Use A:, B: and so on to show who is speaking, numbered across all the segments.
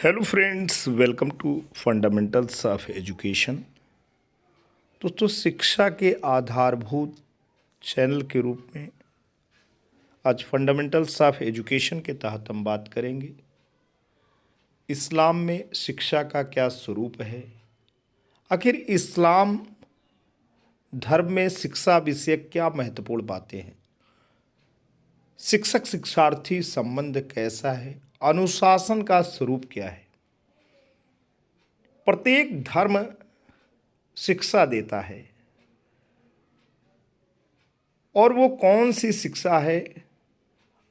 A: Hello friends, welcome to fundamentals of education. दोस्तों, शिक्षा के आधारभूत चैनल के रूप में आज फंडामेंटल्स ऑफ एजुकेशन के तहत हम बात करेंगे इस्लाम में शिक्षा का क्या स्वरूप है। आखिर इस्लाम धर्म में शिक्षा विषय क्या महत्वपूर्ण बातें हैं, शिक्षक शिक्षार्थी संबंध कैसा है, अनुशासन का स्वरूप क्या है। प्रत्येक धर्म शिक्षा देता है और वो कौन सी शिक्षा है,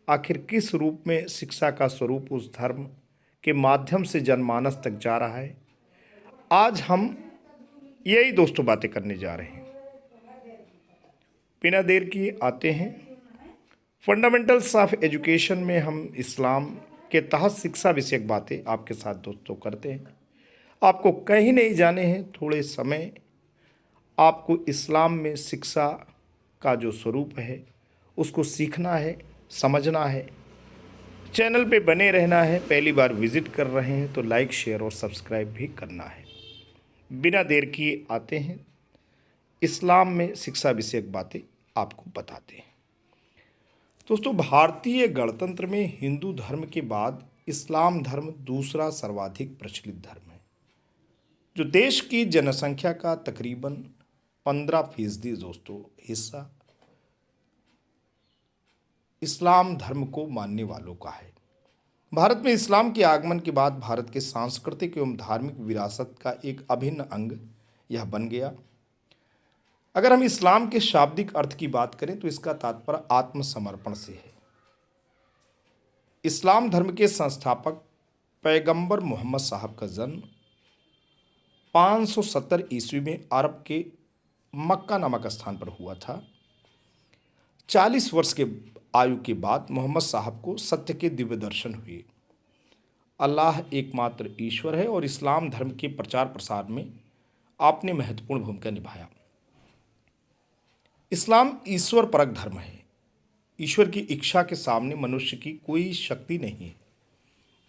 A: आखिर किस रूप में शिक्षा का स्वरूप उस धर्म के माध्यम से जनमानस तक जा रहा है। आज हम यही दोस्तों बातें करने जा रहे हैं। बिना देर किए आते हैं फंडामेंटल्स ऑफ एजुकेशन में। हम इस्लाम के तहत शिक्षा विषयक बातें आपके साथ दोस्तों करते हैं। आपको कहीं नहीं जाने हैं, थोड़े समय आपको इस्लाम में शिक्षा का जो स्वरूप है उसको सीखना है, समझना है। चैनल पे बने रहना है। पहली बार विजिट कर रहे हैं तो लाइक, शेयर और सब्सक्राइब भी करना है। बिना देर किए आते हैं इस्लाम में शिक्षा विषयक बातें आपको बताते हैं। दोस्तों, भारतीय गणतंत्र में हिंदू धर्म के बाद इस्लाम धर्म दूसरा सर्वाधिक प्रचलित धर्म है, जो देश की जनसंख्या का तकरीबन 15% दोस्तों हिस्सा इस्लाम धर्म को मानने वालों का है। भारत में इस्लाम के आगमन के बाद भारत के सांस्कृतिक एवं धार्मिक विरासत का एक अभिन्न अंग यह बन गया। अगर हम इस्लाम के शाब्दिक अर्थ की बात करें तो इसका तात्पर्य आत्मसमर्पण से है। इस्लाम धर्म के संस्थापक पैगंबर मोहम्मद साहब का जन्म 570 ईस्वी में अरब के मक्का नामक स्थान पर हुआ था। 40 वर्ष के आयु के बाद मोहम्मद साहब को सत्य के दिव्य दर्शन हुए। अल्लाह एकमात्र ईश्वर है और इस्लाम धर्म के प्रचार प्रसार में आपने महत्वपूर्ण भूमिका निभाया। इस्लाम ईश्वर परक धर्म है। ईश्वर की इच्छा के सामने मनुष्य की कोई शक्ति नहीं है।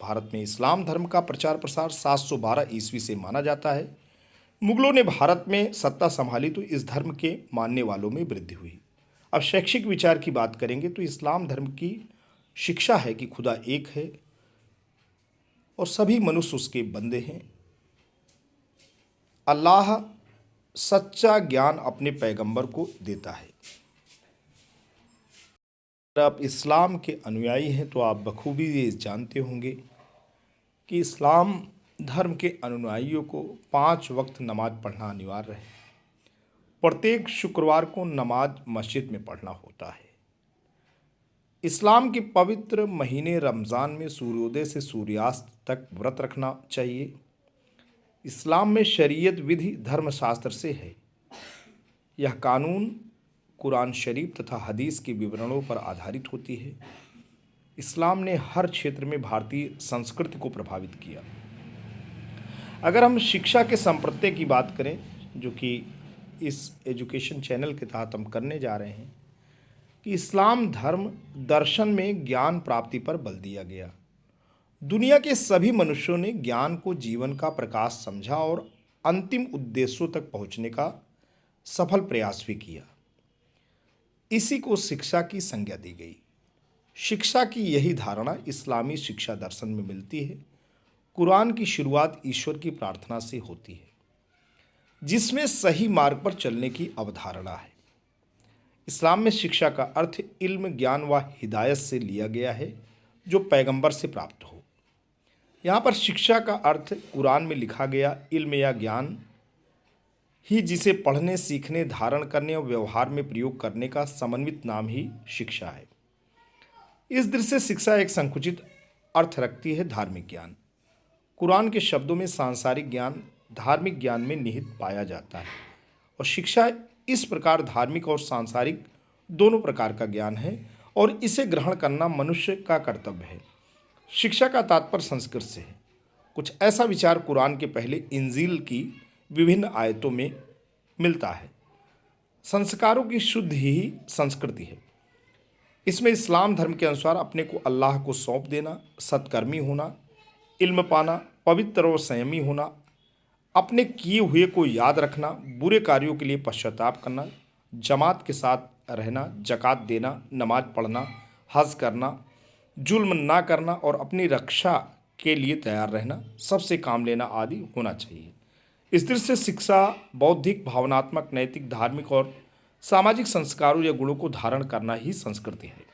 A: भारत में इस्लाम धर्म का प्रचार प्रसार 712 ईस्वी से माना जाता है। मुगलों ने भारत में सत्ता संभाली तो इस धर्म के मानने वालों में वृद्धि हुई। अब शैक्षिक विचार की बात करेंगे तो इस्लाम धर्म की शिक्षा है कि खुदा एक है और सभी मनुष्य उसके बंदे हैं। अल्लाह सच्चा ज्ञान अपने पैगंबर को देता है। अगर आप इस्लाम के अनुयायी हैं तो आप बखूबी ये जानते होंगे कि इस्लाम धर्म के अनुयायियों को 5 वक्त नमाज पढ़ना अनिवार्य है। प्रत्येक शुक्रवार को नमाज मस्जिद में पढ़ना होता है। इस्लाम के पवित्र महीने रमज़ान में सूर्योदय से सूर्यास्त तक व्रत रखना चाहिए। इस्लाम में शरीयत विधि धर्मशास्त्र से है। यह कानून कुरान शरीफ तथा हदीस के विवरणों पर आधारित होती है। इस्लाम ने हर क्षेत्र में भारतीय संस्कृति को प्रभावित किया। अगर हम शिक्षा के संप्रदाय की बात करें, जो कि इस एजुकेशन चैनल के तहत हम करने जा रहे हैं, कि इस्लाम धर्म दर्शन में ज्ञान प्राप्ति पर बल दिया गया। दुनिया के सभी मनुष्यों ने ज्ञान को जीवन का प्रकाश समझा और अंतिम उद्देश्यों तक पहुंचने का सफल प्रयास भी किया। इसी को शिक्षा की संज्ञा दी गई। शिक्षा की यही धारणा इस्लामी शिक्षा दर्शन में मिलती है। कुरान की शुरुआत ईश्वर की प्रार्थना से होती है, जिसमें सही मार्ग पर चलने की अवधारणा है। इस्लाम में शिक्षा का अर्थ इल्म, ज्ञान व हिदायत से लिया गया है, जो पैगंबर से प्राप्त हो। यहाँ पर शिक्षा का अर्थ कुरान में लिखा गया इल्म या ज्ञान ही, जिसे पढ़ने, सीखने, धारण करने और व्यवहार में प्रयोग करने का समन्वित नाम ही शिक्षा है। इस दृष्टि से शिक्षा एक संकुचित अर्थ रखती है, धार्मिक ज्ञान। कुरान के शब्दों में सांसारिक ज्ञान धार्मिक ज्ञान में निहित पाया जाता है और शिक्षा इस प्रकार धार्मिक और सांसारिक दोनों प्रकार का ज्ञान है और इसे ग्रहण करना मनुष्य का कर्तव्य है। शिक्षा का तात्पर्य संस्कृत से है। कुछ ऐसा विचार कुरान के पहले इंजील की विभिन्न आयतों में मिलता है। संस्कारों की शुद्ध ही संस्कृति है। इसमें इस्लाम धर्म के अनुसार अपने को अल्लाह को सौंप देना, सत्कर्मी होना, इल्म पाना, पवित्र और संयमी होना, अपने किए हुए को याद रखना, बुरे कार्यों के लिए पश्चाताप करना, जमात के साथ रहना, ज़कात देना, नमाज पढ़ना, हज करना, जुल्म ना करना और अपनी रक्षा के लिए तैयार रहना, सबसे काम लेना आदि होना चाहिए। इस दृष्टि से शिक्षा बौद्धिक, भावनात्मक, नैतिक, धार्मिक और सामाजिक संस्कारों या गुणों को धारण करना ही संस्कृति है।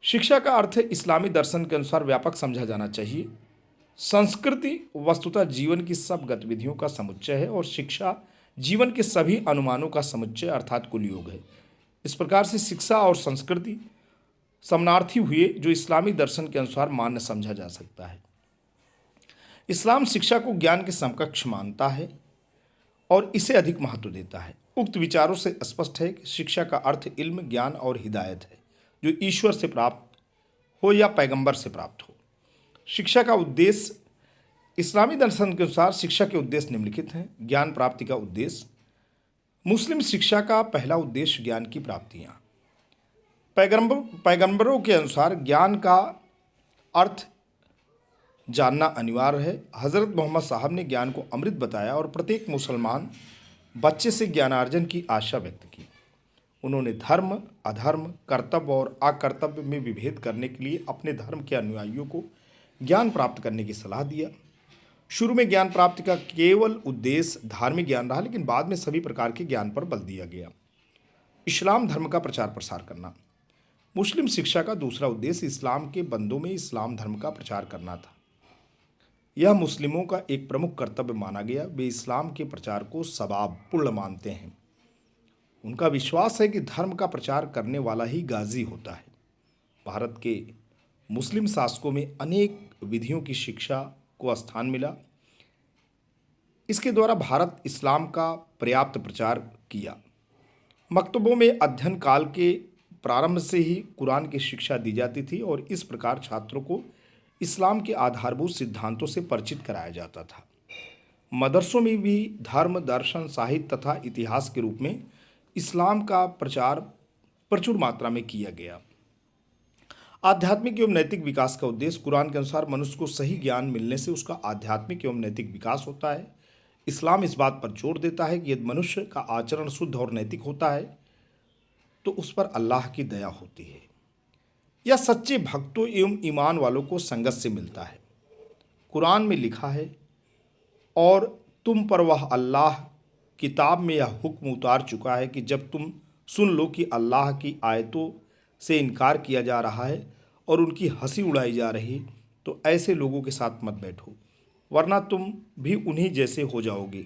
A: शिक्षा का अर्थ इस्लामी दर्शन के अनुसार व्यापक समझा जाना चाहिए। संस्कृति वस्तुतः जीवन की सब गतिविधियों का समुच्चय है और शिक्षा जीवन के सभी अनुमानों का समुच्चय अर्थात कुल योग है। इस प्रकार से शिक्षा और संस्कृति समानार्थी हुए जो इस्लामी दर्शन के अनुसार मान्य समझा जा सकता है। इस्लाम शिक्षा को ज्ञान के समकक्ष मानता है और इसे अधिक महत्व देता है। उक्त विचारों से स्पष्ट है कि शिक्षा का अर्थ इल्म, ज्ञान और हिदायत है जो ईश्वर से प्राप्त हो या पैगंबर से प्राप्त हो। शिक्षा का उद्देश्य इस्लामी दर्शन के अनुसार शिक्षा के उद्देश्य निम्नलिखित हैं। ज्ञान प्राप्ति का उद्देश्य, मुस्लिम शिक्षा का पहला उद्देश्य ज्ञान की प्राप्तियाँ। पैगंबरों के अनुसार ज्ञान का अर्थ जानना अनिवार्य है। हज़रत मोहम्मद साहब ने ज्ञान को अमृत बताया और प्रत्येक मुसलमान बच्चे से ज्ञानार्जन की आशा व्यक्त की। उन्होंने धर्म, अधर्म, कर्तव्य और अकर्तव्य में विभेद करने के लिए अपने धर्म के अनुयायियों को ज्ञान प्राप्त करने की सलाह दिया। शुरू में ज्ञान प्राप्ति का केवल उद्देश्य धार्मिक ज्ञान रहा, लेकिन बाद में सभी प्रकार के ज्ञान पर बल दिया गया। इस्लाम धर्म का प्रचार प्रसार करना। मुस्लिम शिक्षा का दूसरा उद्देश्य इस्लाम के बंदों में इस्लाम धर्म का प्रचार करना था। यह मुस्लिमों का एक प्रमुख कर्तव्य माना गया। वे इस्लाम के प्रचार को सवाब पूर्ण मानते हैं। उनका विश्वास है कि धर्म का प्रचार करने वाला ही गाजी होता है। भारत के मुस्लिम शासकों में अनेक विधियों की शिक्षा को स्थान मिला। इसके द्वारा भारत इस्लाम का पर्याप्त प्रचार किया। मकतबों में अध्ययन काल के प्रारंभ से ही कुरान की शिक्षा दी जाती थी और इस प्रकार छात्रों को इस्लाम के आधारभूत सिद्धांतों से परिचित कराया जाता था। मदरसों में भी धर्म, दर्शन, साहित्य तथा इतिहास के रूप में इस्लाम का प्रचार प्रचुर मात्रा में किया गया। आध्यात्मिक एवं नैतिक विकास का उद्देश्य, कुरान के अनुसार मनुष्य को सही ज्ञान मिलने से उसका आध्यात्मिक एवं नैतिक विकास होता है। इस्लाम इस बात पर जोर देता है कि यदि मनुष्य का आचरण शुद्ध और नैतिक होता है तो उस पर अल्लाह की दया होती है। यह सच्चे भक्तों एवं ईमान वालों को संगत से मिलता है। कुरान में लिखा है, और तुम पर वह अल्लाह किताब में यह हुक्म उतार चुका है कि जब तुम सुन लो कि अल्लाह की आयतों से इनकार किया जा रहा है और उनकी हंसी उड़ाई जा रही, तो ऐसे लोगों के साथ मत बैठो, वरना तुम भी उन्हीं जैसे हो जाओगे।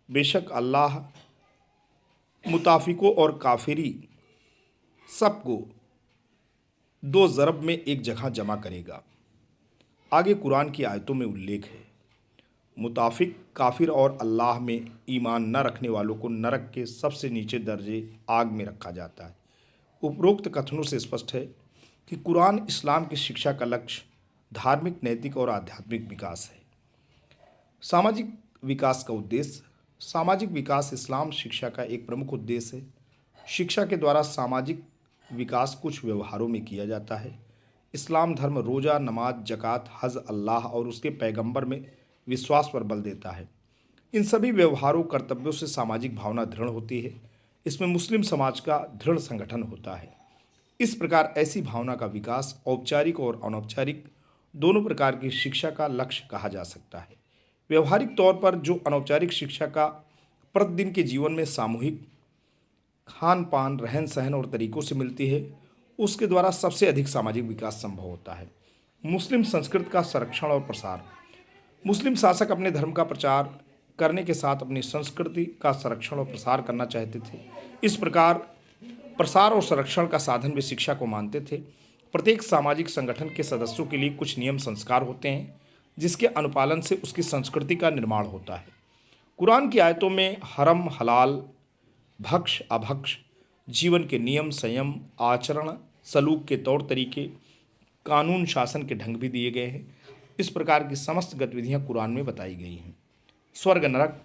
A: बेशक अल्लाह मुताफिकों और काफिरी सबको दो ज़रब में एक जगह जमा करेगा। आगे कुरान की आयतों में उल्लेख है, मुताफिक, काफिर और अल्लाह में ईमान न रखने वालों को नरक के सबसे नीचे दर्जे आग में रखा जाता है। उपरोक्त कथनों से स्पष्ट है कि कुरान इस्लाम की शिक्षा का लक्ष्य धार्मिक, नैतिक और आध्यात्मिक विकास है। सामाजिक विकास का उद्देश्य, सामाजिक विकास इस्लाम शिक्षा का एक प्रमुख उद्देश्य है। शिक्षा के द्वारा सामाजिक विकास कुछ व्यवहारों में किया जाता है। इस्लाम धर्म रोज़ा, नमाज, ज़कात, हज, अल्लाह और उसके पैगंबर में विश्वास पर बल देता है। इन सभी व्यवहारों, कर्तव्यों से सामाजिक भावना दृढ़ होती है। इसमें मुस्लिम समाज का दृढ़ संगठन होता है। इस प्रकार ऐसी भावना का विकास औपचारिक और अनौपचारिक दोनों प्रकार की शिक्षा का लक्ष्य कहा जा सकता है। व्यवहारिक तौर पर जो अनौपचारिक शिक्षा का प्रतिदिन के जीवन में सामूहिक खान पान, रहन सहन और तरीकों से मिलती है, उसके द्वारा सबसे अधिक सामाजिक विकास संभव होता है। मुस्लिम संस्कृति का संरक्षण और प्रसार, मुस्लिम शासक अपने धर्म का प्रचार करने के साथ अपनी संस्कृति का संरक्षण और प्रसार करना चाहते थे। इस प्रकार प्रसार और संरक्षण का साधन वे शिक्षा को मानते थे। प्रत्येक सामाजिक संगठन के सदस्यों के लिए कुछ नियम संस्कार होते हैं जिसके अनुपालन से उसकी संस्कृति का निर्माण होता है। कुरान की आयतों में हरम, हलाल, भक्ष, अभक्ष, जीवन के नियम, संयम, आचरण, सलूक के तौर तरीके, कानून, शासन के ढंग भी दिए गए हैं। इस प्रकार की समस्त गतिविधियां कुरान में बताई गई हैं। स्वर्ग, नरक,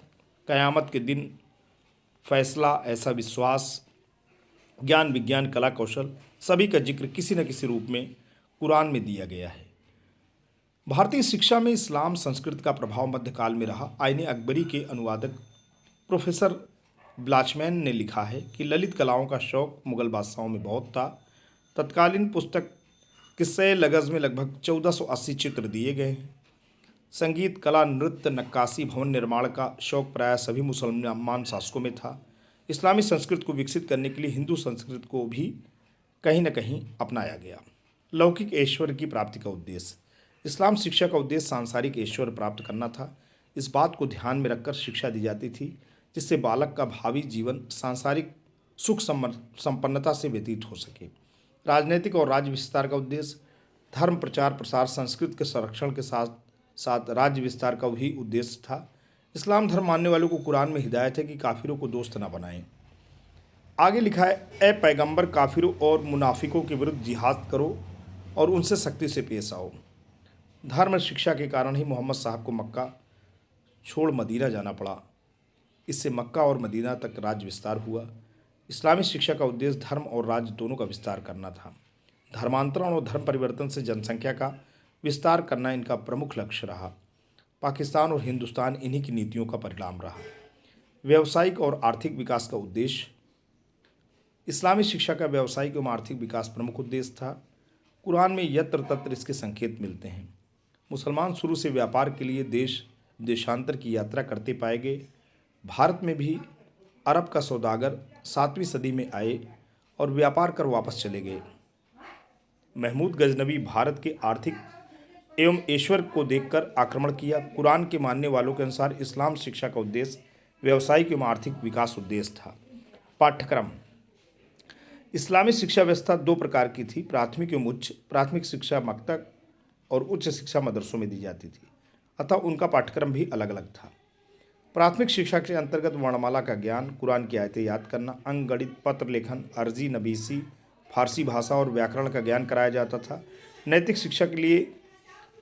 A: कयामत के दिन, फैसला, ऐसा विश्वास, ज्ञान, विज्ञान, कला, कौशल, सभी का जिक्र किसी न किसी रूप में कुरान में दिया गया है। भारतीय शिक्षा में इस्लाम संस्कृत का प्रभाव मध्यकाल में रहा। आईने अकबरी के अनुवादक प्रोफेसर ब्लाचमैन ने लिखा है कि ललित कलाओं का शौक मुगल बादशाहों में बहुत था। तत्कालीन पुस्तक किस्से लगज में लगभग 1480 चित्र दिए गए हैं। संगीत, कला, नृत्य, नक्काशी, भवन निर्माण का शौक प्रायः सभी मुसलमान शासकों में था। इस्लामी संस्कृत को विकसित करने के लिए हिंदू संस्कृत को भी कहीं न कहीं अपनाया गया। लौकिक ऐश्वर्य की प्राप्ति का उद्देश्य। इस्लाम शिक्षा का उद्देश्य सांसारिक ऐश्वर्य प्राप्त करना था। इस बात को ध्यान में रखकर शिक्षा दी जाती थी जिससे बालक का भावी जीवन सांसारिक सुख संपन्नता से व्यतीत हो सके। राजनैतिक और राज्य विस्तार का उद्देश्य। धर्म प्रचार प्रसार, संस्कृत के संरक्षण के साथ साथ राज्य विस्तार का भी उद्देश्य था। इस्लाम धर्म मानने वालों को कुरान में हिदायत है कि काफिरों को दोस्त न बनाएं। आगे लिखा है, ए पैगंबर, काफिरों और मुनाफिकों के विरुद्ध जिहाद करो और उनसे सख्ती से पेश आओ। धर्म शिक्षा के कारण ही मोहम्मद साहब को मक्का छोड़ मदीना जाना पड़ा। इससे मक्का और मदीना तक राज्य विस्तार हुआ। इस्लामी शिक्षा का उद्देश्य धर्म और राज्य दोनों का विस्तार करना था। धर्मांतरण और धर्म परिवर्तन से जनसंख्या का विस्तार करना इनका प्रमुख लक्ष्य रहा। पाकिस्तान और हिंदुस्तान इन्हीं की नीतियों का परिणाम रहा। व्यावसायिक और आर्थिक विकास का उद्देश्य। इस्लामी शिक्षा का व्यावसायिक एवं आर्थिक विकास प्रमुख उद्देश्य था। कुरान में यत्र तत्र इसके संकेत मिलते हैं। मुसलमान शुरू से व्यापार के लिए देश देशांतर की यात्रा करते पाए गए। भारत में भी अरब का सौदागर 7वीं सदी में आए और व्यापार कर वापस चले गए। महमूद गजनबी भारत के आर्थिक एवं ऐश्वर्य को देखकर आक्रमण किया। कुरान के मानने वालों के अनुसार इस्लाम शिक्षा का उद्देश्य व्यावसायिक एवं आर्थिक विकास उद्देश्य था। पाठ्यक्रम। इस्लामी शिक्षा व्यवस्था दो प्रकार की थी, प्राथमिक एवं उच्च। प्राथमिक शिक्षा मकतब और उच्च शिक्षा मदरसों में दी जाती थी, अतः उनका पाठ्यक्रम भी अलग अलग था। प्राथमिक शिक्षा के अंतर्गत वर्णमाला का ज्ञान, कुरान की आयतें याद करना, अंक गणित, पत्र लेखन, अर्जी नबीसी, फारसी भाषा और व्याकरण का ज्ञान कराया जाता था। नैतिक शिक्षा के लिए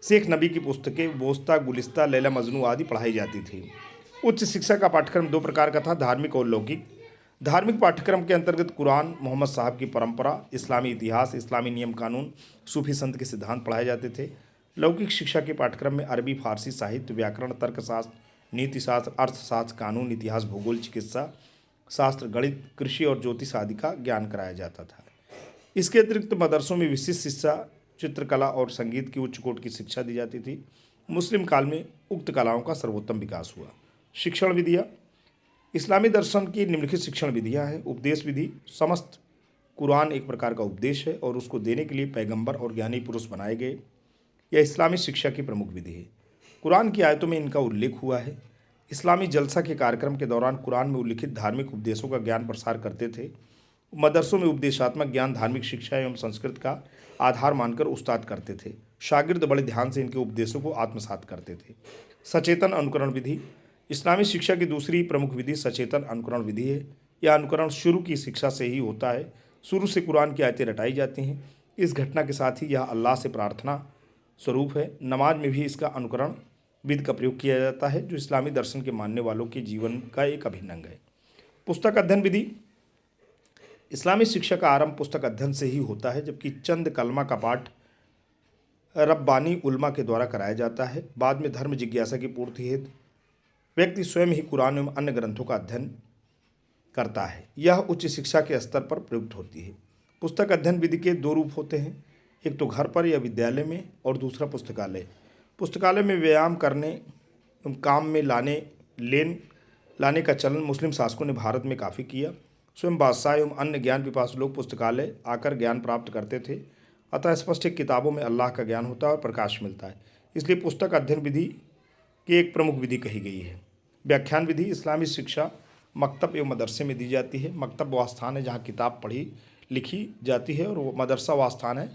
A: शेख नबी की पुस्तकें बोस्ता, गुलिस्ता, लैला मजनू आदि पढ़ाई जाती थी। उच्च शिक्षा का पाठ्यक्रम दो प्रकार का था, धार्मिक और लौकिक। धार्मिक पाठ्यक्रम के अंतर्गत कुरान, मोहम्मद साहब की परंपरा, इस्लामी इतिहास, इस्लामी नियम कानून, सूफी संत के सिद्धांत पढ़ाए जाते थे। लौकिक शिक्षा के पाठ्यक्रम में अरबी, फारसी साहित्य, व्याकरण, तर्कशास्त्र, नीतिशास्त्र, अर्थशास्त्र, कानून, इतिहास, भूगोल, चिकित्सा शास्त्र, गणित, कृषि और ज्योतिष आदि का ज्ञान कराया जाता था। इसके अतिरिक्त मदरसों में विशिष्ट शिक्षा, चित्रकला और संगीत की उच्च कोटि की शिक्षा दी जाती थी। मुस्लिम काल में उक्त कलाओं का सर्वोत्तम विकास हुआ। शिक्षण विधियाँ। इस्लामी दर्शन की निम्नलिखित शिक्षण विधियाँ हैं। उपदेश विधि। समस्त कुरान एक प्रकार का उपदेश है और उसको देने के लिए पैगंबर और ज्ञानी पुरुष बनाए गए। यह इस्लामी शिक्षा की प्रमुख विधि है। कुरान की आयतों में इनका उल्लेख हुआ है। इस्लामी जलसा के कार्यक्रम के दौरान कुरान में उल्लिखित धार्मिक उपदेशों का ज्ञान प्रसार करते थे। मदरसों में उपदेशात्मक ज्ञान, धार्मिक शिक्षा एवं संस्कृत का आधार मानकर उस्ताद करते थे। शागिर्द बड़े ध्यान से इनके उपदेशों को आत्मसात करते थे। सचेतन अनुकरण विधि। इस्लामी शिक्षा की दूसरी प्रमुख विधि सचेतन अनुकरण विधि है। यह अनुकरण शुरू की शिक्षा से ही होता है। शुरू से कुरान की आयतें रटाई जाती हैं। इस घटना के साथ ही यह अल्लाह से प्रार्थना स्वरूप है। नमाज में भी इसका अनुकरण विधि का प्रयोग किया जाता है, जो इस्लामी दर्शन के मानने वालों के जीवन का एक अभिन्न अंग है। पुस्तक अध्ययन विधि। इस्लामी शिक्षा का आरंभ पुस्तक अध्ययन से ही होता है, जबकि चंद कलमा का पाठ रब्बानी उल्मा के द्वारा कराया जाता है। बाद में धर्म जिज्ञासा की पूर्ति हेतु व्यक्ति स्वयं ही कुरान एवं अन्य ग्रंथों का अध्ययन करता है। यह उच्च शिक्षा के स्तर पर प्रयुक्त होती है। पुस्तक अध्ययन विधि के दो रूप होते हैं, एक तो घर पर या विद्यालय में और दूसरा पुस्तकालय। पुस्तकालय में व्यायाम करने एवं काम में लाने का चलन मुस्लिम शासकों ने भारत में काफ़ी किया। स्वयं बादशाह एवं अन्य ज्ञान पिपासु लोग पुस्तकालय आकर ज्ञान प्राप्त करते थे। अतः स्पष्ट किताबों में अल्लाह का ज्ञान होता है और प्रकाश मिलता है, इसलिए पुस्तक अध्ययन विधि की एक प्रमुख विधि कही गई है। व्याख्यान विधि। इस्लामी शिक्षा मकतब एवं मदरसे में दी जाती है। मकतब वह स्थान है जहाँ किताब पढ़ी लिखी जाती है और मदरसा वह स्थान है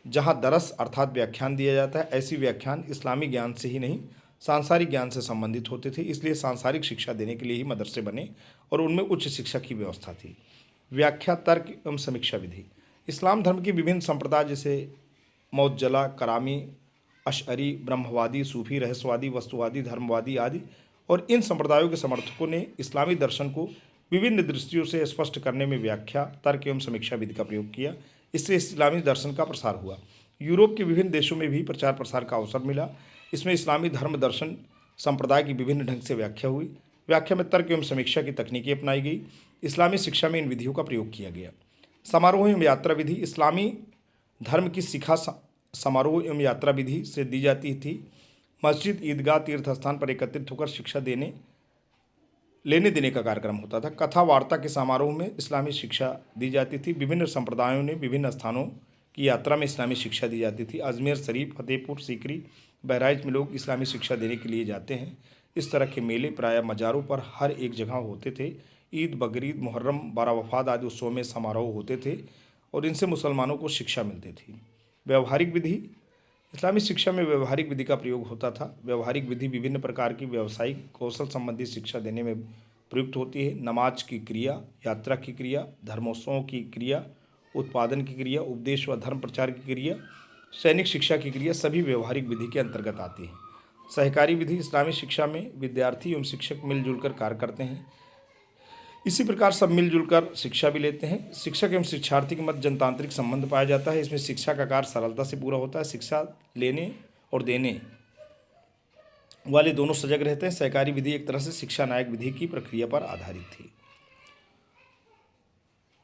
A: जहाँ दरस अर्थात व्याख्यान दिया जाता है। ऐसी व्याख्यान इस्लामी ज्ञान से ही नहीं, सांसारिक ज्ञान से संबंधित होते थे, इसलिए सांसारिक शिक्षा देने के लिए ही मदरसे बने और उनमें उच्च शिक्षा की व्यवस्था थी। व्याख्या, तर्क एवं समीक्षा विधि। इस्लाम धर्म की विभिन्न संप्रदाय जैसे मौतजला, करामी, अशअरी, ब्रह्मवादी, सूफी, रहस्यवादी, वस्तुवादी, धर्मवादी आदि, और इन संप्रदायों के समर्थकों ने इस्लामी दर्शन को विभिन्न दृष्टियों से स्पष्ट करने में व्याख्या, तर्क एवं समीक्षा विधि का प्रयोग किया। इससे इस्लामी दर्शन का प्रसार हुआ। यूरोप के विभिन्न देशों में भी प्रचार प्रसार का अवसर मिला। इसमें इस्लामी धर्म दर्शन संप्रदाय की विभिन्न ढंग से व्याख्या हुई। व्याख्या में तर्क एवं समीक्षा की तकनीकें अपनाई गई। इस्लामी शिक्षा में इन विधियों का प्रयोग किया गया। समारोह एवं यात्रा विधि। इस्लामी धर्म की शिक्षा समारोह एवं यात्रा विधि से दी जाती थी। मस्जिद, ईदगाह, तीर्थ स्थान पर एकत्रित होकर शिक्षा लेने देने का कार्यक्रम होता था। कथा वार्ता के समारोह में इस्लामी शिक्षा दी जाती थी। विभिन्न संप्रदायों ने विभिन्न स्थानों की यात्रा में इस्लामी शिक्षा दी जाती थी। अजमेर शरीफ, फतेहपुर सीकरी, बहराइच में लोग इस्लामी शिक्षा देने के लिए जाते हैं। इस तरह के मेले प्रायः मज़ारों पर हर एक जगह होते थे। ईद, बकरीद, मुहर्रम, बारह वफात आदि उत्सवों में समारोह होते थे और इनसे मुसलमानों को शिक्षा मिलती थी। व्यवहारिक विधि। इस्लामी शिक्षा में व्यवहारिक विधि का प्रयोग होता था। व्यवहारिक विधि विभिन्न प्रकार की व्यावसायिक कौशल संबंधी शिक्षा देने में प्रयुक्त होती है। नमाज की क्रिया, यात्रा की क्रिया, धर्मोत्सवों की क्रिया, उत्पादन की क्रिया, उपदेश व धर्म प्रचार की क्रिया, सैनिक शिक्षा की क्रिया सभी व्यवहारिक विधि के अंतर्गत आती है। सहकारी विधि। इस्लामी शिक्षा में विद्यार्थी एवं शिक्षक मिलजुल कर कार्य करते हैं। इसी प्रकार सब मिलजुल कर शिक्षा भी लेते हैं। शिक्षक एवं शिक्षार्थी के मध्य जनतांत्रिक संबंध पाया जाता है। इसमें शिक्षा का कार्य सरलता से पूरा होता है। शिक्षा लेने और देने वाले दोनों सजग रहते हैं। सहकारी विधि एक तरह से शिक्षा नायक विधि की प्रक्रिया पर आधारित थी।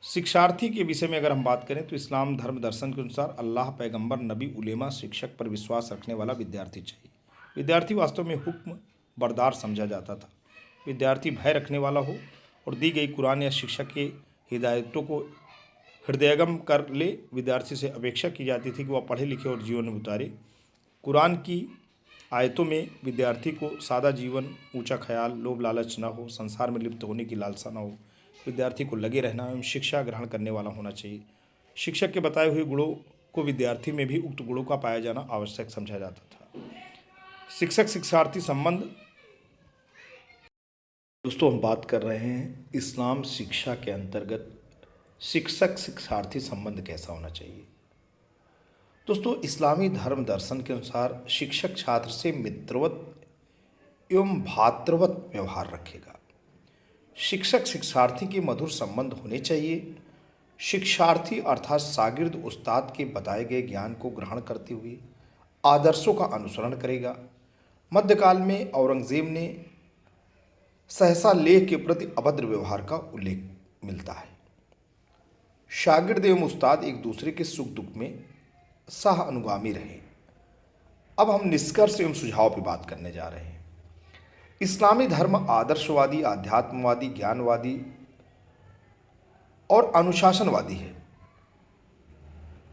A: शिक्षार्थी के विषय में अगर हम बात करें तो इस्लाम धर्म दर्शन के अनुसार अल्लाह, पैगंबर, नबी, उलेमा, शिक्षक पर विश्वास रखने वाला विद्यार्थी चाहिए। विद्यार्थी वास्तव में हुक्म बरदार समझा जाता था। विद्यार्थी भय रखने वाला हो और दी गई कुरान या शिक्षक के हिदायतों को हृदयंगम कर ले। विद्यार्थी से अपेक्षा की जाती थी कि वह पढ़े लिखे और जीवन में उतारे। कुरान की आयतों में विद्यार्थी को सादा जीवन, ऊंचा ख्याल, लोभ लालच न हो, संसार में लिप्त होने की लालसा न हो। विद्यार्थी को लगे रहना एवं शिक्षा ग्रहण करने वाला होना चाहिए। शिक्षक के बताए हुए गुणों को विद्यार्थी में भी उक्त गुणों का पाया जाना आवश्यक समझा जाता था। शिक्षक शिक्षार्थी संबंध। दोस्तों, हम बात कर रहे हैं इस्लाम शिक्षा के अंतर्गत शिक्षक शिक्षार्थी संबंध कैसा होना चाहिए। दोस्तों, इस्लामी धर्म दर्शन के अनुसार शिक्षक छात्र से मित्रवत एवं भातृवत व्यवहार रखेगा। शिक्षक शिक्षार्थी के मधुर संबंध होने चाहिए। शिक्षार्थी अर्थात शागिर्द उस्ताद के बताए गए ज्ञान को ग्रहण करते हुए आदर्शों का अनुसरण करेगा। मध्यकाल में औरंगजेब ने सहसा लेख के प्रति अभद्र व्यवहार का उल्लेख मिलता है। शागिर्द एवं उस्ताद एक दूसरे के सुख दुख में सह अनुगामी रहे। अब हम निष्कर्ष एवं सुझाव पर बात करने जा रहे हैं। इस्लामी धर्म आदर्शवादी, आध्यात्मवादी, ज्ञानवादी और अनुशासनवादी है।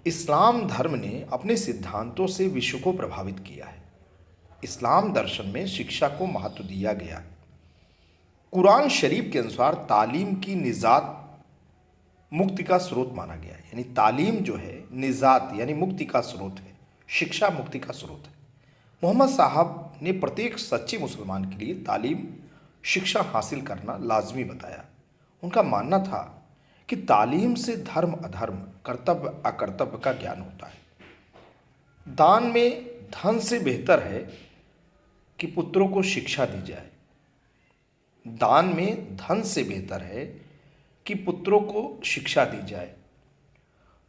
A: इस्लाम धर्म ने अपने सिद्धांतों से विश्व को प्रभावित किया है। इस्लाम दर्शन में शिक्षा को महत्व दिया गया है। कुरान शरीफ के अनुसार तालीम की निजात मुक्ति का स्रोत माना गया है। यानी तालीम जो है निजात यानी मुक्ति का स्रोत है, शिक्षा मुक्ति का स्रोत है। मोहम्मद साहब ने प्रत्येक सच्चे मुसलमान के लिए तालीम, शिक्षा हासिल करना लाजमी बताया। उनका मानना था कि तालीम से धर्म अधर्म, कर्तव्य अकर्तव्य का ज्ञान होता है। दान में धन से बेहतर है कि पुत्रों को शिक्षा दी जाए। दान में धन से बेहतर है कि पुत्रों को शिक्षा दी जाए।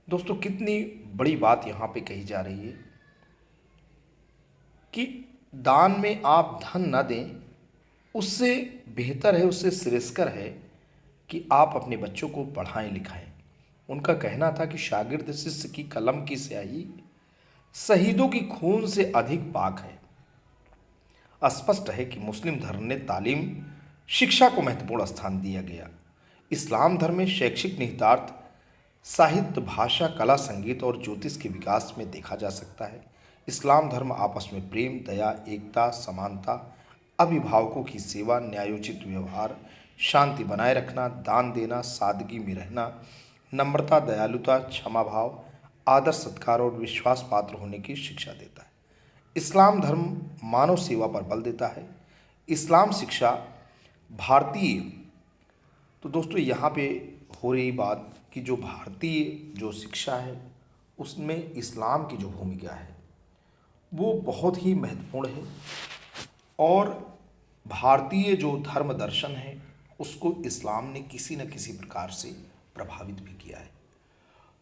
A: दोस्तों, कितनी बड़ी बात यहाँ पे कही जा रही है कि दान में आप धन न दें, उससे बेहतर है, उससे श्रेष्ठकर है कि आप अपने बच्चों को पढ़ाएं लिखाएं। उनका कहना था कि शागिर्द शिष्य की कलम की स्याही शहीदों की खून से अधिक पाक है। स्पष्ट है कि मुस्लिम धर्म ने तालीम, शिक्षा को महत्वपूर्ण स्थान दिया गया। इस्लाम धर्म में शैक्षिक निहितार्थ साहित्य, भाषा, कला, संगीत और ज्योतिष के विकास में देखा जा सकता है। इस्लाम धर्म आपस में प्रेम, दया, एकता, समानता, अभिभावकों की सेवा, न्यायोचित व्यवहार, शांति बनाए रखना, दान देना, सादगी में रहना, नम्रता, दयालुता, क्षमा भाव, आदर, सत्कार और विश्वास पात्र होने की शिक्षा देता है। इस्लाम धर्म मानव सेवा पर बल देता है। इस्लाम शिक्षा भारतीय, तो दोस्तों यहाँ पे हो रही बात कि जो भारतीय जो शिक्षा है उसमें इस्लाम की जो भूमिका है वो बहुत ही महत्वपूर्ण है और भारतीय जो धर्म दर्शन है उसको इस्लाम ने किसी न किसी प्रकार से प्रभावित भी किया है।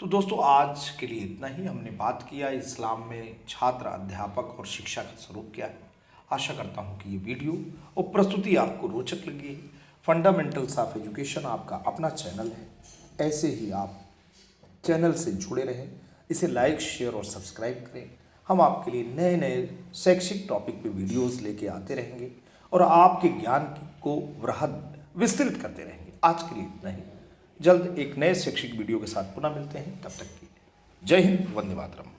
A: तो दोस्तों आज के लिए इतना ही। हमने बात किया इस्लाम में छात्र, अध्यापक और शिक्षा का स्वरूप क्या है। आशा करता हूँ कि ये वीडियो और प्रस्तुति आपको रोचक लगी है। फंडामेंटल्स ऑफ एजुकेशन आपका अपना चैनल है, ऐसे ही आप चैनल से जुड़े रहें, इसे लाइक, शेयर और सब्सक्राइब करें। हम आपके लिए नए नए शैक्षिक टॉपिक पे वीडियोस लेके आते रहेंगे और आपके ज्ञान को वृहद विस्तृत करते रहेंगे। आज के लिए इतना ही। जल्द एक नए शैक्षिक वीडियो के साथ पुनः मिलते हैं। तब तक के लिए जय हिंद, वंदे मातरम।